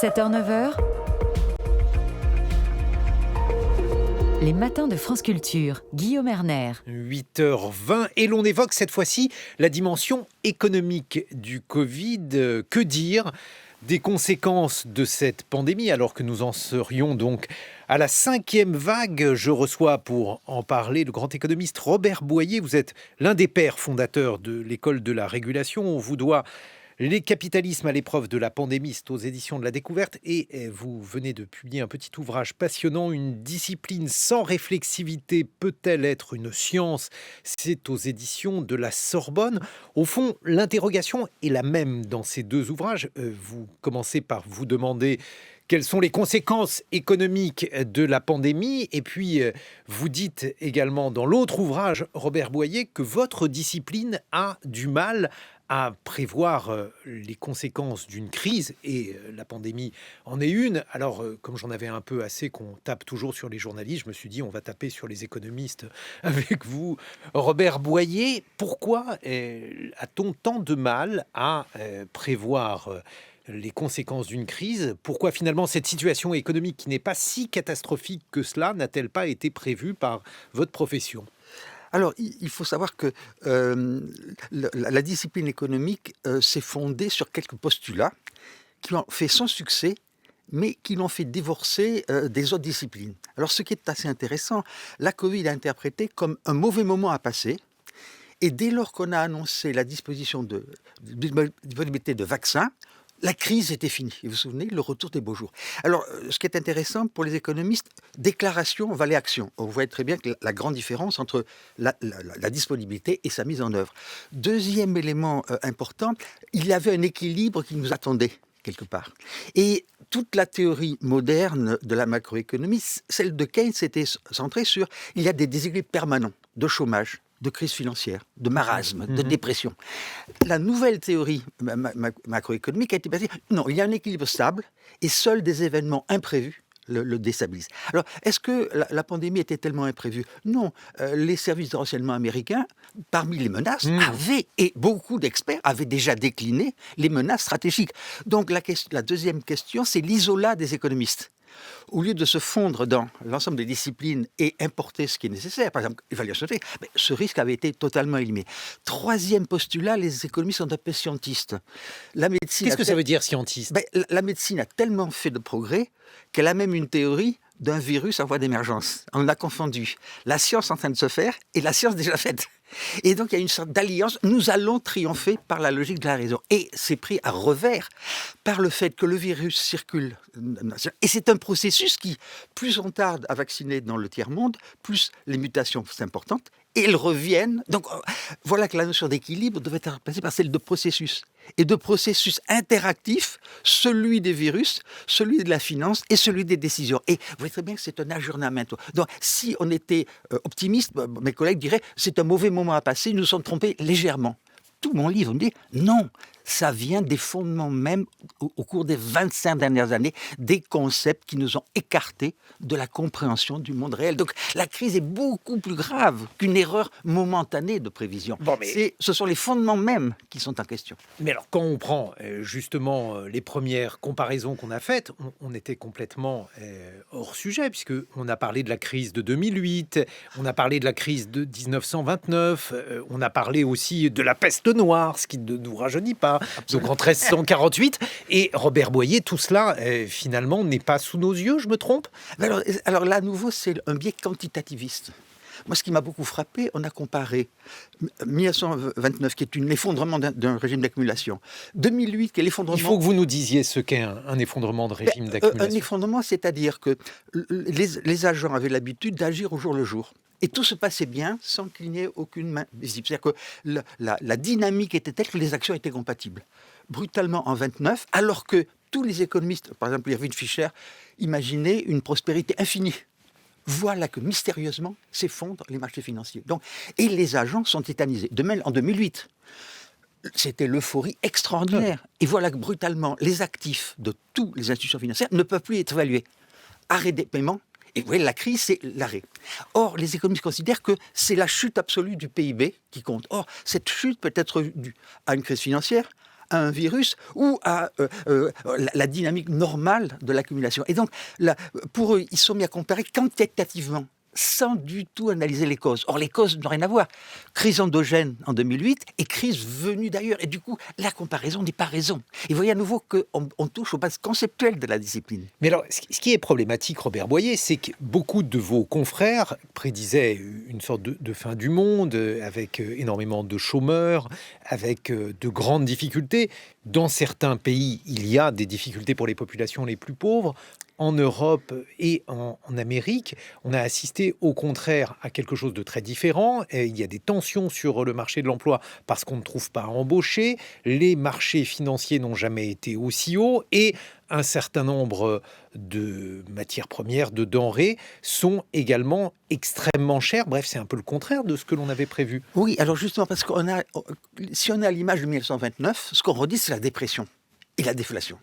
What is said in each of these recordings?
7h, 9h, les matins de France Culture, Guillaume Erner. 8h20 et l'on évoque cette fois-ci la dimension économique du Covid. Que dire des conséquences de cette pandémie alors que nous en serions donc à la 5e vague? Je reçois pour en parler le grand économiste Robert Boyer. Vous êtes l'un des pères fondateurs de l'école de la régulation. On vous doit Les capitalismes à l'épreuve de la pandémie, c'est aux éditions de la Découverte, et vous venez de publier un petit ouvrage passionnant, Une discipline sans réflexivité peut-elle être une science? C'est aux éditions de la Sorbonne. Au fond, l'interrogation est la même dans ces deux ouvrages. Vous commencez par vous demander quelles sont les conséquences économiques de la pandémie, et puis vous dites également dans l'autre ouvrage, Robert Boyer, que votre discipline a du mal à prévoir les conséquences d'une crise, et la pandémie en est une. Alors, comme j'en avais un peu assez qu'on tape toujours sur les journalistes, je me suis dit, on va taper sur les économistes avec vous. Robert Boyer, pourquoi a-t-on tant de mal à prévoir les conséquences d'une crise? Pourquoi finalement cette situation économique qui n'est pas si catastrophique que cela n'a-t-elle pas été prévue par votre profession? Alors, il faut savoir que la discipline économique s'est fondée sur quelques postulats qui ont fait son succès, mais qui l'ont fait divorcer des autres disciplines. Alors, ce qui est assez intéressant, la Covid est interprétée comme un mauvais moment à passer. Et dès lors qu'on a annoncé la disponibilité de vaccins, la crise était finie. Et vous vous souvenez, le retour des beaux jours. Alors, ce qui est intéressant pour les économistes, déclaration valait action. On voit très bien la grande différence entre la disponibilité et sa mise en œuvre. Deuxième élément important, il y avait un équilibre qui nous attendait quelque part. Et toute la théorie moderne de la macroéconomie, celle de Keynes, était centrée sur il y a des déséquilibres permanents de chômage, de crise financière, de marasme, de dépression. La nouvelle théorie macroéconomique a été basée, non, il y a un équilibre stable et seuls des événements imprévus le déstabilisent. Alors, est-ce que la pandémie était tellement imprévue? Non. Les services de renseignement américains, parmi les menaces, avaient, et beaucoup d'experts avaient déjà décliné les menaces stratégiques. Donc, la deuxième question, c'est l'isolat des économistes. Au lieu de se fondre dans l'ensemble des disciplines et importer ce qui est nécessaire, par exemple, évaluation de risque, ce risque avait été totalement éliminé. Troisième postulat, les économistes sont un peu scientistes. Qu'est-ce que ça veut dire, scientiste? La médecine a tellement fait de progrès qu'elle a même une théorie d'un virus en voie d'émergence. On a confondu la science en train de se faire et la science déjà faite. Et donc, il y a une sorte d'alliance. Nous allons triompher par la logique de la raison. Et c'est pris à revers par le fait que le virus circule. Et c'est un processus qui, plus on tarde à vacciner dans le tiers-monde, plus les mutations sont importantes. Et elles reviennent. Donc, voilà que la notion d'équilibre devait être remplacée par celle de processus. Et de processus interactif, celui des virus, celui de la finance et celui des décisions. Et vous voyez très bien que c'est un ajournement. Donc, si on était optimiste, mes collègues diraient c'est un mauvais moment à passer, nous nous sommes trompés légèrement. Tout mon livre me dit non, ça vient des fondements même au cours des 25 dernières années, des concepts qui nous ont écartés de la compréhension du monde réel. Donc la crise est beaucoup plus grave qu'une erreur momentanée de prévision. Ce sont les fondements même qui sont en question. Mais alors quand on prend justement les premières comparaisons qu'on a faites, on était complètement hors sujet, puisqu'on a parlé de la crise de 2008, on a parlé de la crise de 1929, on a parlé aussi de la peste noire, ce qui ne nous rajeunit pas. Donc en 1348, et Robert Boyer, tout cela finalement n'est pas sous nos yeux, je me trompe? Alors là, à nouveau, c'est un biais quantitativiste. Moi, ce qui m'a beaucoup frappé, on a comparé 1929, qui est un effondrement d'un régime d'accumulation, 2008, qui est l'effondrement... Il faut que vous nous disiez ce qu'est un effondrement de régime d'accumulation. Un effondrement, c'est-à-dire que les agents avaient l'habitude d'agir au jour le jour. Et tout se passait bien sans qu'il n'y ait aucune main visible. C'est-à-dire que la dynamique était telle que les actions étaient compatibles. Brutalement en 29, alors que tous les économistes, par exemple Irving Fisher, imaginaient une prospérité infinie. Voilà que mystérieusement s'effondrent les marchés financiers. Et les agents sont tétanisés. De même, en 2008, c'était l'euphorie extraordinaire. Et voilà que brutalement, les actifs de toutes les institutions financières ne peuvent plus être évalués. Arrêt des paiements. Et vous voyez, la crise, c'est l'arrêt. Or, les économistes considèrent que c'est la chute absolue du PIB qui compte. Or, cette chute peut être due à une crise financière, à un virus ou à la dynamique normale de l'accumulation. Et donc, pour eux, ils sont mis à comparer quantitativement, sans du tout analyser les causes. Or, les causes n'ont rien à voir. Crise endogène en 2008 et crise venue d'ailleurs. Et du coup, la comparaison n'est pas raison. Et vous voyez à nouveau qu'on touche aux bases conceptuelles de la discipline. Mais alors, ce qui est problématique, Robert Boyer, c'est que beaucoup de vos confrères prédisaient une sorte de fin du monde, avec énormément de chômeurs, avec de grandes difficultés. Dans certains pays, il y a des difficultés pour les populations les plus pauvres. En Europe et en Amérique, on a assisté au contraire à quelque chose de très différent. Et il y a des tensions sur le marché de l'emploi parce qu'on ne trouve pas à embaucher. Les marchés financiers n'ont jamais été aussi hauts et un certain nombre de matières premières, de denrées, sont également extrêmement chères. Bref, c'est un peu le contraire de ce que l'on avait prévu. Oui, alors justement, parce si on est à l'image de 1929, ce qu'on redit, c'est la dépression et la déflation.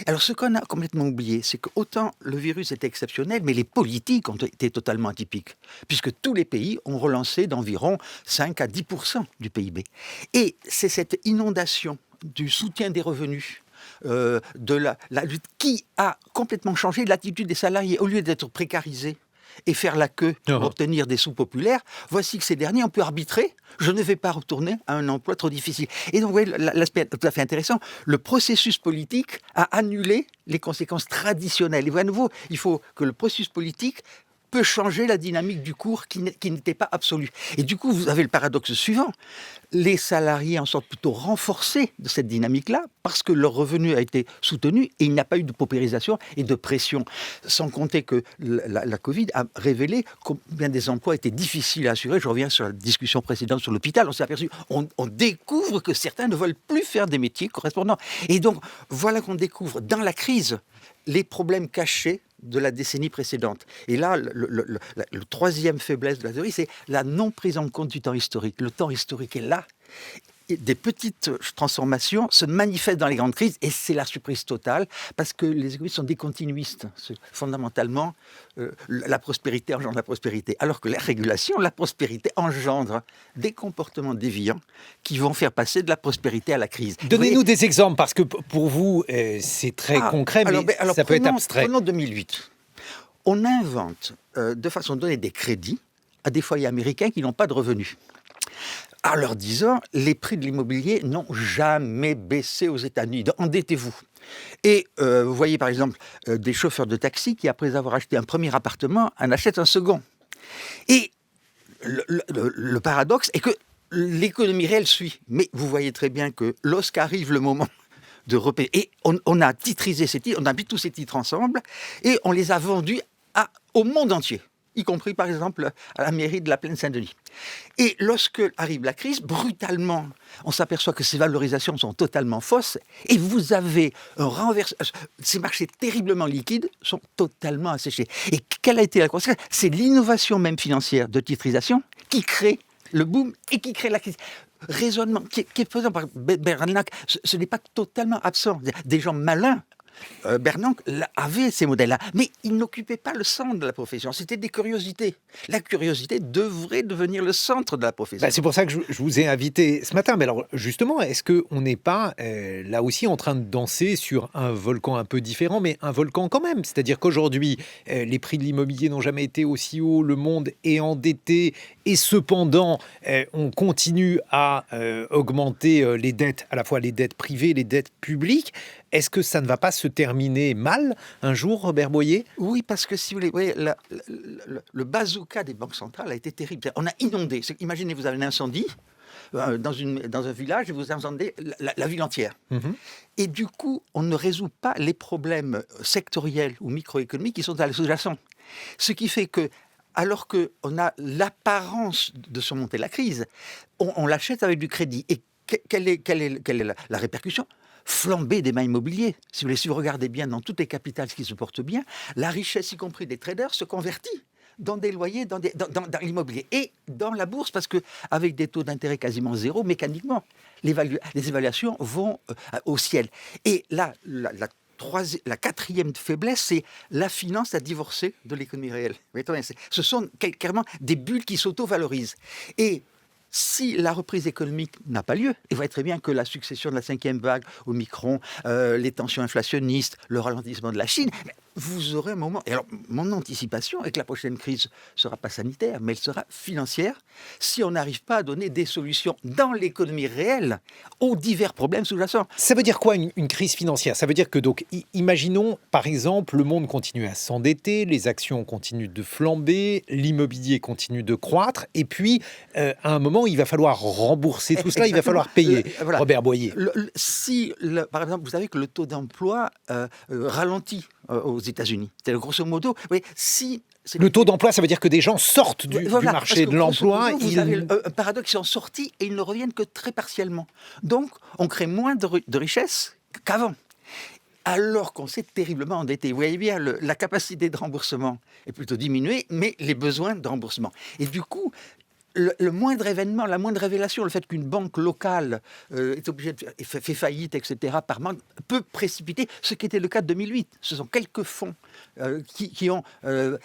Alors, ce qu'on a complètement oublié, c'est que autant le virus était exceptionnel, mais les politiques ont été totalement atypiques, puisque tous les pays ont relancé d'environ 5 à 10% du PIB. Et c'est cette inondation du soutien des revenus, de la lutte, qui a complètement changé l'attitude des salariés. Au lieu d'être précarisés et faire la queue pour obtenir des sous populaires, voici que ces derniers ont pu arbitrer. Je ne vais pas retourner à un emploi trop difficile. Et donc, vous voyez, l'aspect tout à fait intéressant, le processus politique a annulé les conséquences traditionnelles. Et vous voyez, à nouveau, il faut que le processus politique peut changer la dynamique du cours qui n'était pas absolue. Et du coup, vous avez le paradoxe suivant. Les salariés en sortent plutôt renforcés de cette dynamique-là parce que leur revenu a été soutenu et il n'y a pas eu de paupérisation et de pression. Sans compter que la Covid a révélé combien des emplois étaient difficiles à assurer. Je reviens sur la discussion précédente sur l'hôpital. On s'est aperçu, on découvre que certains ne veulent plus faire des métiers correspondants. Et donc, voilà qu'on découvre dans la crise les problèmes cachés de la décennie précédente. Et là, le troisième faiblesse de la théorie, c'est la non prise en compte du temps historique. Le temps historique est là. Et des petites transformations se manifestent dans les grandes crises et c'est la surprise totale parce que les économistes sont des continuistes. Fondamentalement, la prospérité engendre la prospérité. Alors que la régulation, la prospérité engendre des comportements déviants qui vont faire passer de la prospérité à la crise. Donnez-nous des exemples parce que pour vous, c'est très concret, mais ça peut être abstrait. Prenons 2008. On invente de façon donnée des crédits à des foyers américains qui n'ont pas de revenus. En leur disant, les prix de l'immobilier n'ont jamais baissé aux États-Unis. Donc, endettez-vous. Et vous voyez par exemple des chauffeurs de taxi qui, après avoir acheté un premier appartement, en achètent un second. Et le paradoxe est que l'économie réelle suit. Mais vous voyez très bien que lorsqu'arrive le moment de repayer, et on a titrisé ces titres, on a mis tous ces titres ensemble, et on les a vendus au monde entier, y compris par exemple à la mairie de la Plaine-Saint-Denis. Et lorsque arrive la crise, brutalement, on s'aperçoit que ces valorisations sont totalement fausses et vous avez un renversement. Ces marchés terriblement liquides sont totalement asséchés. Et quelle a été la conséquence ? C'est l'innovation même financière de titrisation qui crée le boom et qui crée la crise. Raisonnement qui est faisant par Bernanke, ce n'est pas totalement absent. Des gens malins, Bernanke avait ces modèles-là, mais il n'occupait pas le centre de la profession. C'était des curiosités. La curiosité devrait devenir le centre de la profession. C'est pour ça que je vous ai invité ce matin. Mais alors, justement, est-ce qu'on n'est pas là aussi en train de danser sur un volcan un peu différent, mais un volcan quand même ? C'est-à-dire qu'aujourd'hui, les prix de l'immobilier n'ont jamais été aussi hauts, le monde est endetté, et cependant, on continue à augmenter les dettes, à la fois les dettes privées, les dettes publiques. Est-ce que ça ne va pas se terminer mal un jour, Robert Boyer ? Oui, parce que si vous voulez, le bazooka des banques centrales a été terrible. On a inondé. Imaginez, vous avez un incendie dans un village et vous incendez la ville entière. Mm-hmm. Et du coup, on ne résout pas les problèmes sectoriels ou microéconomiques qui sont à la sous-jacent. Ce qui fait que, alors qu'on a l'apparence de surmonter la crise, on l'achète avec du crédit. Et quelle est la répercussion ? Flambée des biens immobiliers. Si vous regardez bien dans toutes les capitales qui se portent bien, la richesse, y compris des traders, se convertit dans des loyers, dans l'immobilier et dans la bourse, parce qu'avec des taux d'intérêt quasiment zéro, mécaniquement, les évaluations vont au ciel. Et là, la quatrième faiblesse, c'est la finance a divorcé de l'économie réelle. Ce sont carrément des bulles qui s'auto-valorisent. Et Si la reprise économique n'a pas lieu, et vous voyez très bien que la succession de la 5e vague, Omicron, les tensions inflationnistes, le ralentissement de la Chine, vous aurez un moment. Et alors, mon anticipation est que la prochaine crise ne sera pas sanitaire, mais elle sera financière, si on n'arrive pas à donner des solutions dans l'économie réelle aux divers problèmes sous-jacents. Ça veut dire quoi une crise financière? Ça veut dire que, donc, imaginons, par exemple, le monde continue à s'endetter, les actions continuent de flamber, l'immobilier continue de croître, et puis, à un moment, il va falloir rembourser tout cela, il va falloir payer. Voilà. Robert Boyer. Par exemple, vous savez que le taux d'emploi ralentit aux États-Unis. C'est grosso modo, oui, si... Le taux d'emploi, ça veut dire que des gens sortent du marché de l'emploi. Vous avez un paradoxe, ils sont sortis et ils ne reviennent que très partiellement. Donc, on crée moins de richesses qu'avant. Alors qu'on s'est terriblement endetté. Vous voyez bien, la capacité de remboursement est plutôt diminuée, mais les besoins de remboursement. Et du coup, le moindre événement, la moindre révélation, le fait qu'une banque locale est obligée fait faillite, etc., par manque, peut précipiter ce qui était le cas de 2008. Ce sont quelques fonds qui ont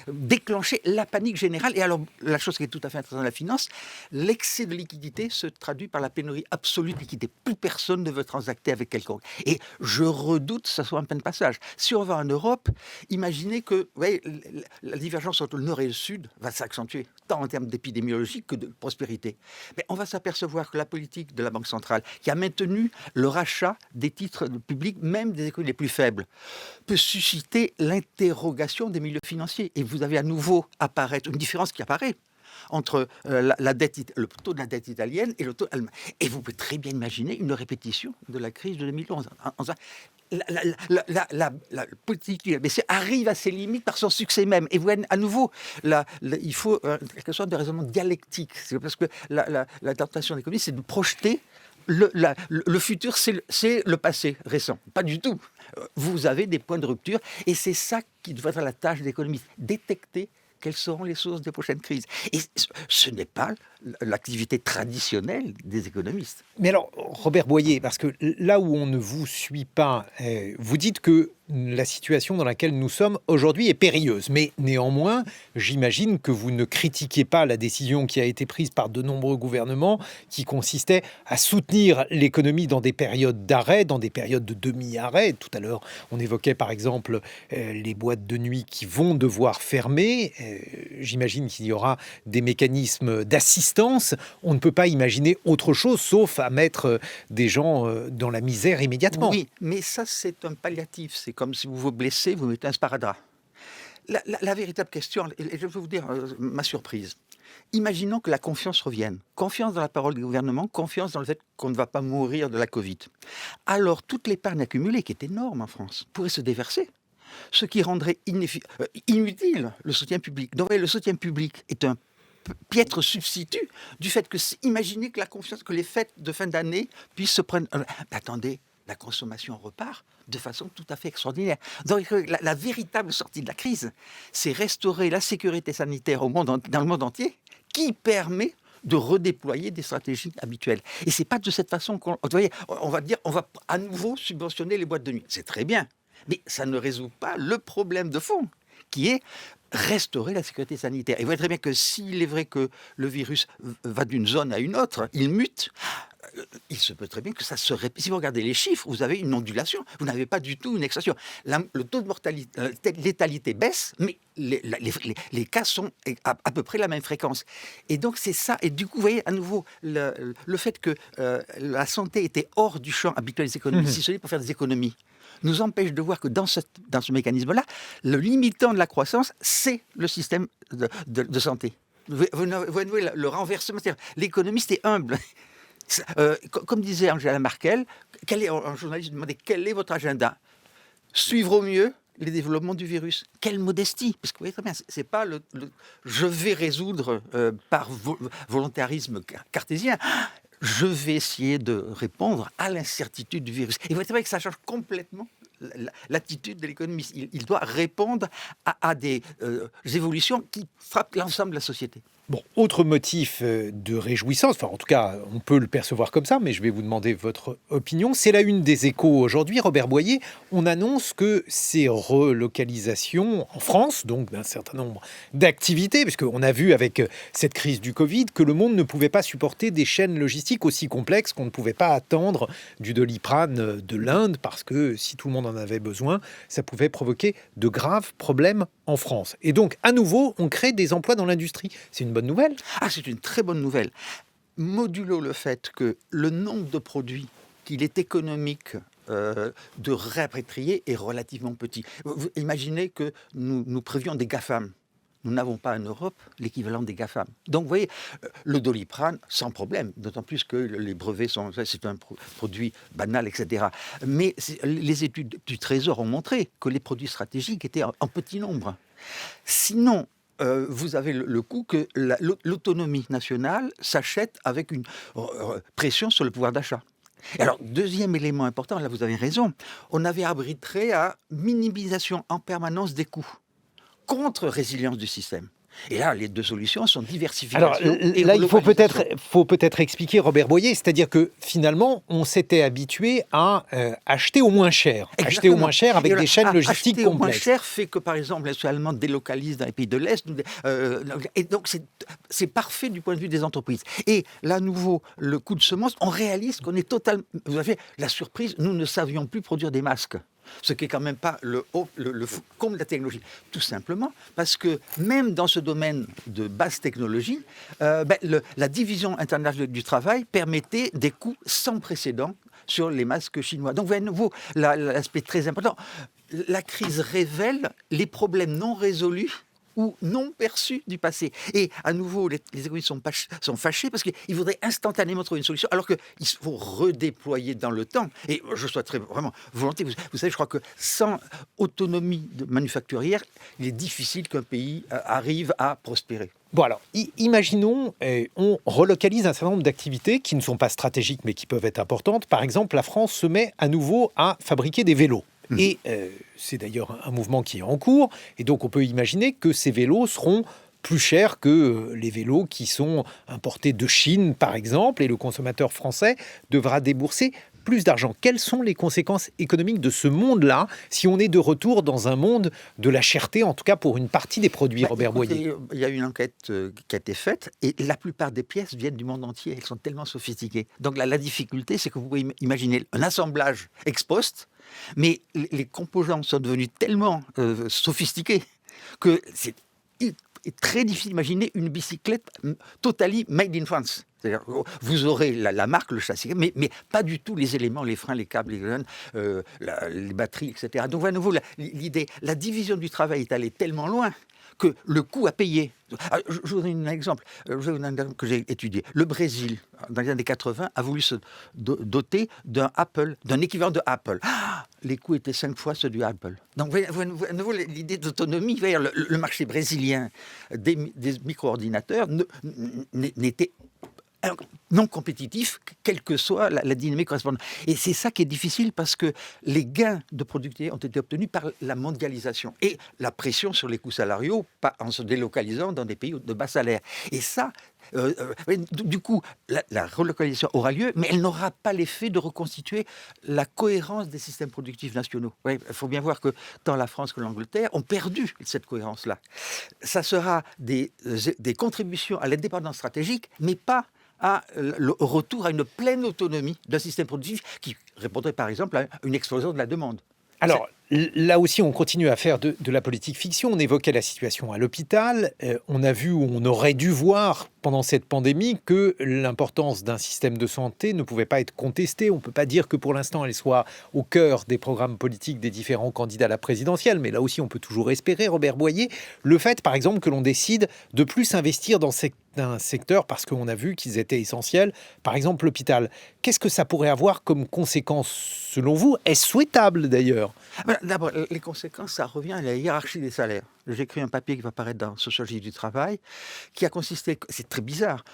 déclenché la panique générale. Et alors, la chose qui est tout à fait intéressante dans la finance, l'excès de liquidité se traduit par la pénurie absolue de liquidité. Plus personne ne veut transacter avec quelqu'un. Et je redoute que ce soit un plein de passage. Si on va en Europe, imaginez que vous voyez, la divergence entre le Nord et le Sud va s'accentuer, tant en termes d'épidémiologie que de prospérité. Mais on va s'apercevoir que la politique de la Banque centrale, qui a maintenu le rachat des titres publics, même des économies les plus faibles, peut susciter l'interrogation des milieux financiers. Et vous avez à nouveau apparaître une différence qui apparaît entre la dette, le taux de la dette italienne et le taux allemand. Et vous pouvez très bien imaginer une répétition de la crise de 2011. La politique du BCE arrive à ses limites par son succès même. Et vous voyez, à nouveau, il faut quelque chose de raisonnement dialectique. C'est parce que la tentation de l'économie, c'est de projeter le futur, c'est le passé récent. Pas du tout. Vous avez des points de rupture et c'est ça qui devrait être la tâche des économistes. Détecter quelles seront les sources des prochaines crises. Et ce n'est pas l'activité traditionnelle des économistes. Mais alors, Robert Boyer, parce que là où on ne vous suit pas, vous dites que la situation dans laquelle nous sommes aujourd'hui est périlleuse. Mais néanmoins, j'imagine que vous ne critiquez pas la décision qui a été prise par de nombreux gouvernements qui consistait à soutenir l'économie dans des périodes d'arrêt, dans des périodes de demi-arrêt. Tout à l'heure, on évoquait par exemple les boîtes de nuit qui vont devoir fermer. J'imagine qu'il y aura des mécanismes d'assistance. On ne peut pas imaginer autre chose sauf à mettre des gens dans la misère immédiatement. Oui, mais ça c'est un palliatif. C'est comme si vous vous blessez, vous mettez un sparadrap. La véritable question, et je vais vous dire ma surprise. Imaginons que la confiance revienne. Confiance dans la parole du gouvernement, confiance dans le fait qu'on ne va pas mourir de la Covid. Alors toute l'épargne accumulée, qui est énorme en France, pourrait se déverser. Ce qui rendrait inutile le soutien public. Donc le soutien public est un piètre substitut du fait que, imaginez que la confiance, que les fêtes de fin d'année puissent se prendre... attendez, la consommation repart de façon tout à fait extraordinaire. Donc la véritable sortie de la crise, c'est restaurer la sécurité sanitaire dans le monde entier qui permet de redéployer des stratégies habituelles. Et c'est pas de cette façon qu'on... Vous voyez, on va dire, on va à nouveau subventionner les boîtes de nuit. C'est très bien, mais ça ne résout pas le problème de fond, qui est restaurer la sécurité sanitaire. Et vous voyez très bien que s'il est vrai que le virus va d'une zone à une autre, il mute, il se peut très bien que ça se répète. Si vous regardez les chiffres, vous avez une ondulation. Vous n'avez pas du tout une extension. Le taux de mortalité, la létalité baisse, mais les cas sont à peu près la même fréquence. Et donc c'est ça. Et du coup, vous voyez à nouveau le fait que la santé était hors du champ habituel des économies, si ce n'est pour faire des économies, nous empêche de voir que dans ce mécanisme-là, le limitant de la croissance, c'est le système de santé. Vous voyez le renversement. L'économiste est humble. Comme disait Angela Merkel, un journaliste demandait quel est votre agenda ? Suivre au mieux les développements du virus. Quelle modestie! Parce que vous voyez très bien, c'est pas je vais résoudre par volontarisme cartésien. Je vais essayer de répondre à l'incertitude du virus. Et vous voyez très bien que ça change complètement l'attitude de l'économiste. Il doit répondre à des évolutions qui frappent l'ensemble de la société. Bon, autre motif de réjouissance, enfin en tout cas on peut le percevoir comme ça, mais je vais vous demander votre opinion. C'est la une des Échos aujourd'hui, Robert Boyer. On annonce que ces relocalisations en France, donc d'un certain nombre d'activités, puisqu'on a vu avec cette crise du Covid que le monde ne pouvait pas supporter des chaînes logistiques aussi complexes, qu'on ne pouvait pas attendre du Doliprane de l'Inde, parce que si tout le monde en avait besoin, ça pouvait provoquer de graves problèmes en France. Et donc, à nouveau, on crée des emplois dans l'industrie. C'est une bonne nouvelle. Ah, c'est une très bonne nouvelle. Modulo le fait que le nombre de produits qu'il est économique de répatrier est relativement petit. Vous imaginez que nous prévions des GAFAM. Nous n'avons pas en Europe l'équivalent des GAFAM. Donc, vous voyez, le Doliprane, sans problème, d'autant plus que les brevets c'est un produit banal, etc. Mais les études du Trésor ont montré que les produits stratégiques étaient en petit nombre. Sinon, vous avez le coup que l'autonomie nationale s'achète avec une pression sur le pouvoir d'achat. Alors, deuxième élément important, là vous avez raison, on avait arbitré à minimisation en permanence des coûts contre résilience du système. Et là, les deux solutions sont diversification. Alors là, il faut peut-être expliquer, Robert Boyer, c'est-à-dire que finalement, on s'était habitué à acheter au moins cher. Exactement. Acheter au moins cher avec des chaînes logistiques complexes. Acheter au moins complexes. cher fait que, par exemple, l'Industrie allemande délocalise dans les pays de l'Est. Et donc, c'est parfait du point de vue des entreprises. Et là, à nouveau, le coup de semence, on réalise qu'on est totalement... Vous avez la surprise, nous ne savions plus produire des masques. Ce qui n'est quand même pas le comble de la technologie. Tout simplement parce que même dans ce domaine de basse technologie, la division internationale du travail permettait des coûts sans précédent sur les masques chinois. Donc, vous voyez à nouveau l'aspect très important. La crise révèle les problèmes non résolus ou non perçus du passé. Et à nouveau, les économistes sont fâchés parce qu'ils voudraient instantanément trouver une solution, alors qu'il faut redéployer dans le temps. Et je souhaiterais vraiment volontiers, vous savez, je crois que sans autonomie manufacturière, il est difficile qu'un pays arrive à prospérer. Bon alors, imaginons, on relocalise un certain nombre d'activités qui ne sont pas stratégiques mais qui peuvent être importantes. Par exemple, la France se met à nouveau à fabriquer des vélos. Et c'est d'ailleurs un mouvement qui est en cours. Et donc, on peut imaginer que ces vélos seront plus chers que les vélos qui sont importés de Chine, par exemple. Et le consommateur français devra débourser plus d'argent. Quelles sont les conséquences économiques de ce monde-là si on est de retour dans un monde de la cherté, en tout cas pour une partie des produits, Robert Boyer? Il y a une enquête qui a été faite et la plupart des pièces viennent du monde entier. Elles sont tellement sophistiquées. Donc la difficulté, c'est que vous pouvez imaginer un assemblage ex post, mais les composants sont devenus tellement sophistiqués que c'est très difficile d'imaginer une bicyclette totally made in France. C'est-à-dire, vous aurez la marque, le châssis, mais pas du tout les éléments, les freins, les câbles, les batteries, etc. Donc, à nouveau, l'idée, la division du travail est allée tellement loin que le coût à payer. Je vous donne un exemple que j'ai étudié. Le Brésil, dans les années 80, a voulu se doter d'un équivalent de Apple. Les coûts étaient 5 fois ceux du Apple. Donc, à nouveau, l'idée d'autonomie vers le marché brésilien des micro-ordinateurs n'était non compétitif, quelle que soit la dynamique correspondante. Et c'est ça qui est difficile parce que les gains de productivité ont été obtenus par la mondialisation et la pression sur les coûts salariaux en se délocalisant dans des pays de bas salaire. Et ça, du coup, la relocalisation aura lieu, mais elle n'aura pas l'effet de reconstituer la cohérence des systèmes productifs nationaux. Il faut bien voir que tant la France que l'Angleterre ont perdu cette cohérence-là. Ça sera des contributions à l'indépendance stratégique, mais pas le retour à une pleine autonomie d'un système productif qui répondrait par exemple à une explosion de la demande. Alors, là aussi, on continue à faire de la politique fiction. On évoquait la situation à l'hôpital. On a vu, ou on aurait dû voir pendant cette pandémie, que l'importance d'un système de santé ne pouvait pas être contestée. On ne peut pas dire que pour l'instant, elle soit au cœur des programmes politiques des différents candidats à la présidentielle. Mais là aussi, on peut toujours espérer, Robert Boyer, le fait, par exemple, que l'on décide de plus investir dans un secteur parce qu'on a vu qu'ils étaient essentiels, par exemple l'hôpital. Qu'est-ce que ça pourrait avoir comme conséquence, selon vous? Est-ce souhaitable, d'ailleurs? D'abord, les conséquences, ça revient à la hiérarchie des salaires. J'ai écrit un papier qui va paraître dans Sociologie du travail, qui a consisté, c'est très bizarre,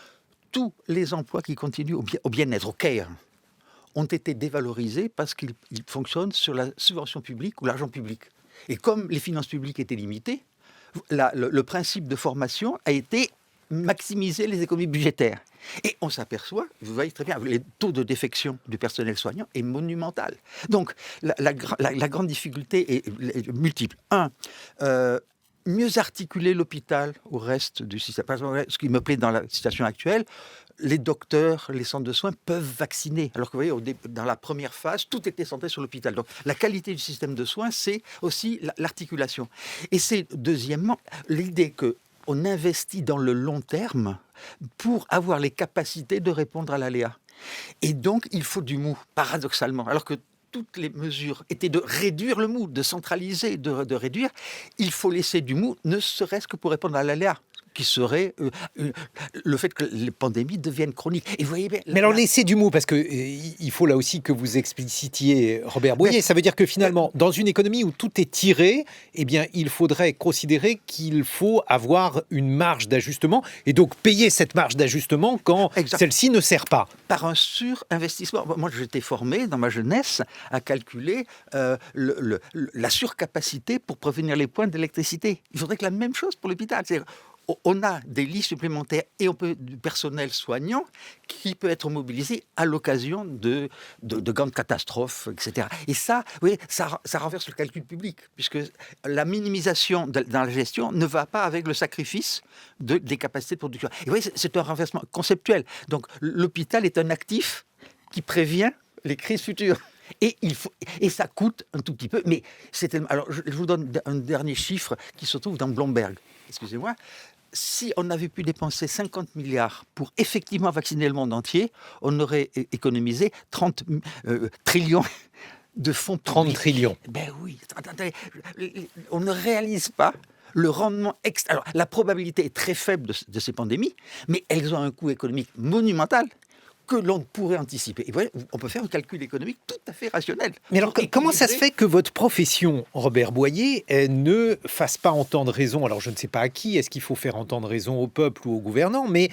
tous les emplois qui continuent au bien-être, au care, ont été dévalorisés parce qu'ils fonctionnent sur la subvention publique ou l'argent public. Et comme les finances publiques étaient limitées, le principe de formation a été maximiser les économies budgétaires. Et on s'aperçoit, vous voyez très bien, le taux de défection du personnel soignant est monumental. Donc, la grande difficulté est multiple. Mieux articuler l'hôpital au reste du système. Par exemple, ce qui me plaît dans la situation actuelle, les docteurs, les centres de soins peuvent vacciner. Alors que vous voyez, dans la première phase, tout était centré sur l'hôpital. Donc, la qualité du système de soins, c'est aussi l'articulation. Et c'est, deuxièmement, l'idée qu'on investit dans le long terme pour avoir les capacités de répondre à l'aléa. Et donc, il faut du mou, paradoxalement. Alors que toutes les mesures étaient de réduire le mou, de centraliser, de réduire. Il faut laisser du mou, ne serait-ce que pour répondre à l'aléa, qui serait le fait que les pandémies deviennent chroniques. Et vous voyez bien, mais alors laissez du mou, parce que il faut là aussi que vous explicitiez, Robert Boyer. Ça veut dire que finalement, dans une économie où tout est tiré, eh bien, il faudrait considérer qu'il faut avoir une marge d'ajustement et donc payer cette marge d'ajustement quand celle-ci ne sert pas. Par un surinvestissement. Moi, j'étais formé dans ma jeunesse à calculer la surcapacité pour prévenir les pointes d'électricité. Il faudrait que la même chose pour l'hôpital. C'est-à-dire, on a des lits supplémentaires et on peut du personnel soignant qui peut être mobilisé à l'occasion de grandes catastrophes, etc. Et ça, oui, ça renverse le calcul public, puisque la minimisation dans la gestion ne va pas avec le sacrifice des capacités de production. Et oui, c'est un renversement conceptuel. Donc l'hôpital est un actif qui prévient les crises futures. Et ça coûte un tout petit peu, mais alors je vous donne un dernier chiffre qui se trouve dans Bloomberg. Excusez-moi. Si on avait pu dépenser 50 milliards pour effectivement vacciner le monde entier, on aurait économisé 30 trillions de fonds publics. 30 trillions. Ben oui. On ne réalise pas le rendement Alors, la probabilité est très faible de ces pandémies, mais elles ont un coût économique monumental que l'on pourrait anticiper. Et voilà, on peut faire un calcul économique tout à fait rationnel. Mais alors, comment ça se fait que votre profession, Robert Boyer, ne fasse pas entendre raison? Alors, je ne sais pas à qui, est-ce qu'il faut faire entendre raison au peuple ou aux gouvernants, mais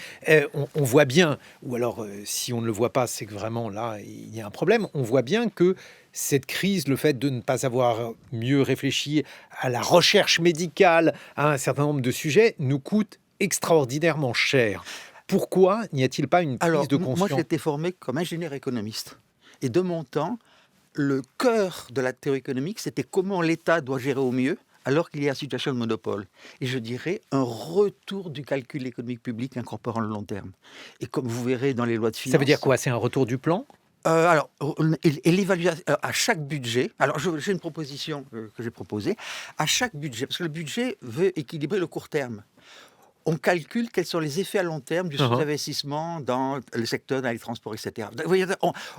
on voit bien, ou alors, si on ne le voit pas, c'est que vraiment, là, il y a un problème. On voit bien que cette crise, le fait de ne pas avoir mieux réfléchi à la recherche médicale, à un certain nombre de sujets, nous coûte extraordinairement cher. Pourquoi n'y a-t-il pas une prise de conscience? Moi, j'ai été formé comme ingénieur économiste. Et de mon temps, le cœur de la théorie économique, c'était comment l'État doit gérer au mieux alors qu'il y a une situation de monopole. Et je dirais un retour du calcul économique public incorporant le long terme. Et comme vous verrez dans les lois de finances... Ça veut dire quoi? C'est un retour du plan? Et l'évaluation à chaque budget. Alors, j'ai une proposition que j'ai proposée. À chaque budget, parce que le budget veut équilibrer le court terme. On calcule quels sont les effets à long terme du sous-investissement dans le secteur, dans les transports, etc.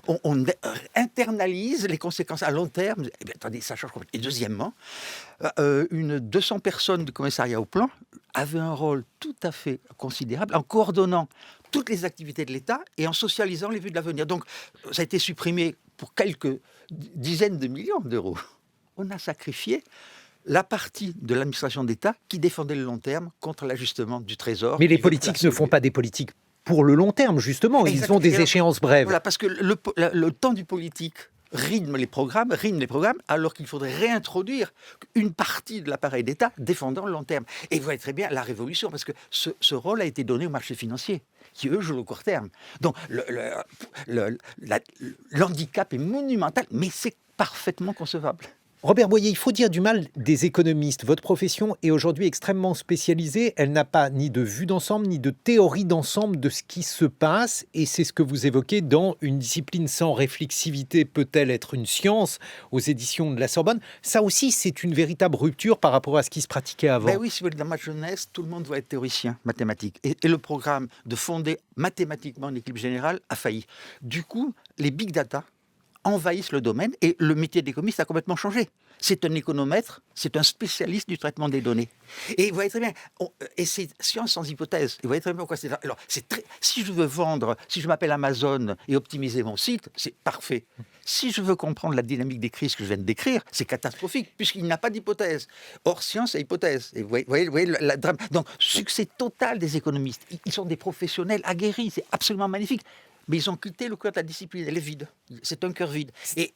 On internalise les conséquences à long terme. Eh bien, attendez, ça change complètement. Et deuxièmement, 200 personnes du commissariat au plan avaient un rôle tout à fait considérable en coordonnant toutes les activités de l'État et en socialisant les vues de l'avenir. Donc, ça a été supprimé pour quelques dizaines de millions d'euros. On a sacrifié la partie de l'administration d'État qui défendait le long terme contre l'ajustement du Trésor. Mais les politiques ne font pas des politiques pour le long terme, justement. Exactement. Ils ont des échéances brèves. Voilà, parce que le temps du politique rythme les programmes, alors qu'il faudrait réintroduire une partie de l'appareil d'État défendant le long terme. Et vous voyez très bien la révolution, parce que ce rôle a été donné aux marchés financiers, qui eux jouent le court terme. Donc l'handicap est monumental, mais c'est parfaitement concevable. Robert Boyer, il faut dire du mal des économistes. Votre profession est aujourd'hui extrêmement spécialisée. Elle n'a pas ni de vue d'ensemble, ni de théorie d'ensemble de ce qui se passe. Et c'est ce que vous évoquez dans Une discipline sans réflexivité peut-elle être une science aux éditions de la Sorbonne. Ça aussi, c'est une véritable rupture par rapport à ce qui se pratiquait avant. Ben oui, si vous voulez, dans ma jeunesse, tout le monde doit être théoricien mathématique. Et le programme de fonder mathématiquement une équipe générale a failli. Du coup, les big data envahissent le domaine et le métier d'économiste a complètement changé. C'est un économètre, c'est un spécialiste du traitement des données. Et vous voyez très bien, et c'est science sans hypothèse. Et vous voyez très bien pourquoi c'est... Alors, si je veux vendre, si je m'appelle Amazon et optimiser mon site, c'est parfait. Si je veux comprendre la dynamique des crises que je viens de décrire, c'est catastrophique, puisqu'il n'a pas d'hypothèse. Or, science et hypothèse. Et vous voyez la drame. Donc, succès total des économistes. Ils sont des professionnels aguerris, c'est absolument magnifique. mais ils ont quitté le cœur de la discipline. Elle est vide. C'est un cœur vide. Et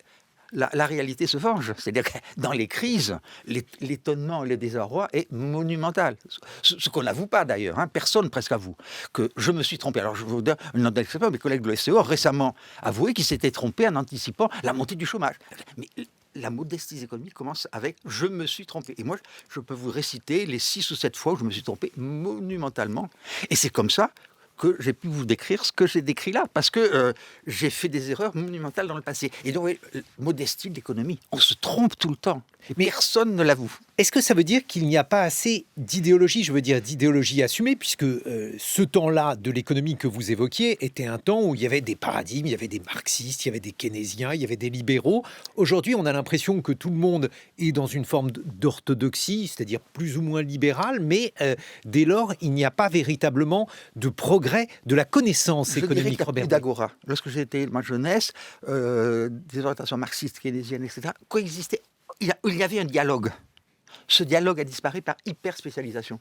la réalité se venge. C'est-à-dire que dans les crises, l'étonnement et le désarroi est monumental. Ce qu'on n'avoue pas d'ailleurs, hein, personne presque avoue, que je me suis trompé. Alors je vous donne une note d'exception, mes collègues de l'OSCE ont récemment avoué qu'ils s'étaient trompés en anticipant la montée du chômage. Mais la modestie économique commence avec « je me suis trompé ». Et moi, je peux vous réciter les 6 ou 7 fois où je me suis trompé monumentalement. Et c'est comme ça que j'ai pu vous décrire ce que j'ai décrit là, parce que j'ai fait des erreurs monumentales dans le passé. Et donc, modestie de l'économie, on se trompe tout le temps. Mais personne ne l'avoue. Est-ce que ça veut dire qu'il n'y a pas assez d'idéologie, je veux dire d'idéologie assumée, puisque ce temps-là de l'économie que vous évoquiez était un temps où il y avait des paradigmes, il y avait des marxistes, il y avait des keynésiens, il y avait des libéraux. Aujourd'hui, on a l'impression que tout le monde est dans une forme d'orthodoxie, c'est-à-dire plus ou moins libérale, mais dès lors, il n'y a pas véritablement de progrès de la connaissance économique. Je dirais qu'il y a plus d'agora. Lorsque j'étais ma jeunesse, des orientations marxistes, keynésiennes, etc., coexistaient. Il y avait un dialogue. Ce dialogue a disparu par hyper-spécialisation.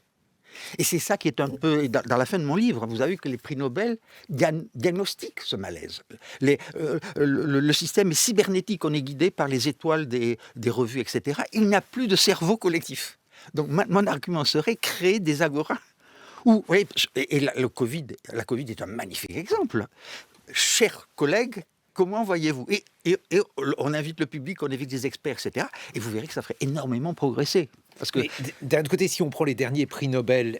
Et c'est ça qui est un peu... Dans la fin de mon livre, vous avez vu que les prix Nobel diagnostiquent ce malaise. Le système est cybernétique, on est guidé par les étoiles des revues, etc. Il n'y a plus de cerveau collectif. Donc mon argument serait créer des agoras. Oui, et la Covid est un magnifique exemple. Chers collègues, comment voyez-vous ? Et on invite le public, on invite des experts, etc. Et vous verrez que ça ferait énormément progresser. Parce que... D'un autre côté, si on prend les derniers prix Nobel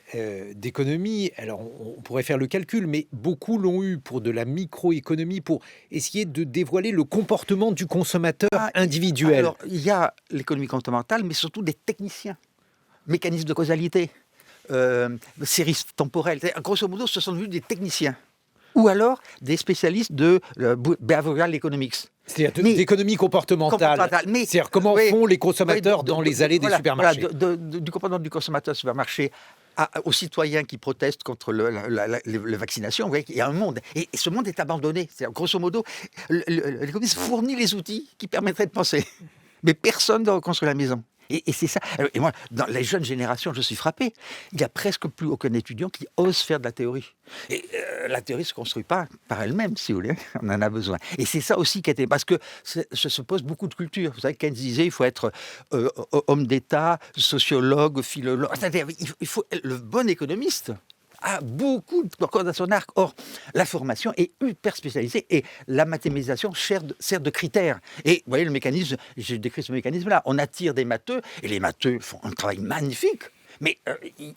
d'économie, alors on pourrait faire le calcul, mais beaucoup l'ont eu pour de la microéconomie, pour essayer de dévoiler le comportement du consommateur individuel. Alors, il y a l'économie comportementale, mais surtout des techniciens. Mécanismes de causalité, séries temporelles. Grosso modo, ce sont devenus des techniciens. Ou alors des spécialistes de behavioral economics. C'est-à-dire d'économie comportementale. C'est-à-dire comment font les consommateurs dans les allées des supermarchés. Du comportement du consommateur supermarché aux citoyens qui protestent contre la vaccination. Vous voyez qu'il y a un monde. Et ce monde est abandonné. C'est-à-dire, grosso modo, l'économiste fournit les outils qui permettraient de penser. Mais personne ne reconstruit la maison. Et c'est ça. Et moi, dans les jeunes générations, je suis frappé. Il n'y a presque plus aucun étudiant qui ose faire de la théorie. Et la théorie ne se construit pas par elle-même, si vous voulez. On en a besoin. Et c'est ça aussi qui était... Parce que se pose beaucoup de cultures. Vous savez, Keynes disait il faut être homme d'État, sociologue, philologue. C'est-à-dire, il faut le bon économiste a beaucoup de cordes à son arc. Or, la formation est hyper spécialisée et la mathématisation sert de critère. Et vous voyez le mécanisme, j'ai décrit ce mécanisme-là. On attire des matheux et les matheux font un travail magnifique. Mais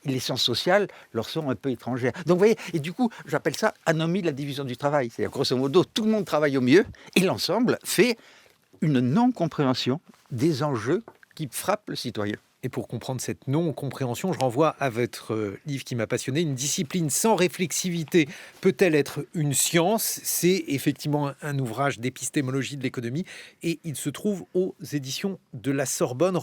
les sciences sociales leur sont un peu étrangères. Donc vous voyez, et du coup, j'appelle ça anomie de la division du travail. C'est-à-dire, grosso modo, tout le monde travaille au mieux et l'ensemble fait une non-compréhension des enjeux qui frappent le citoyen. Et pour comprendre cette non-compréhension, je renvoie à votre livre qui m'a passionné. Une discipline sans réflexivité peut-elle être une science ? C'est effectivement un ouvrage d'épistémologie de l'économie et il se trouve aux éditions de la Sorbonne.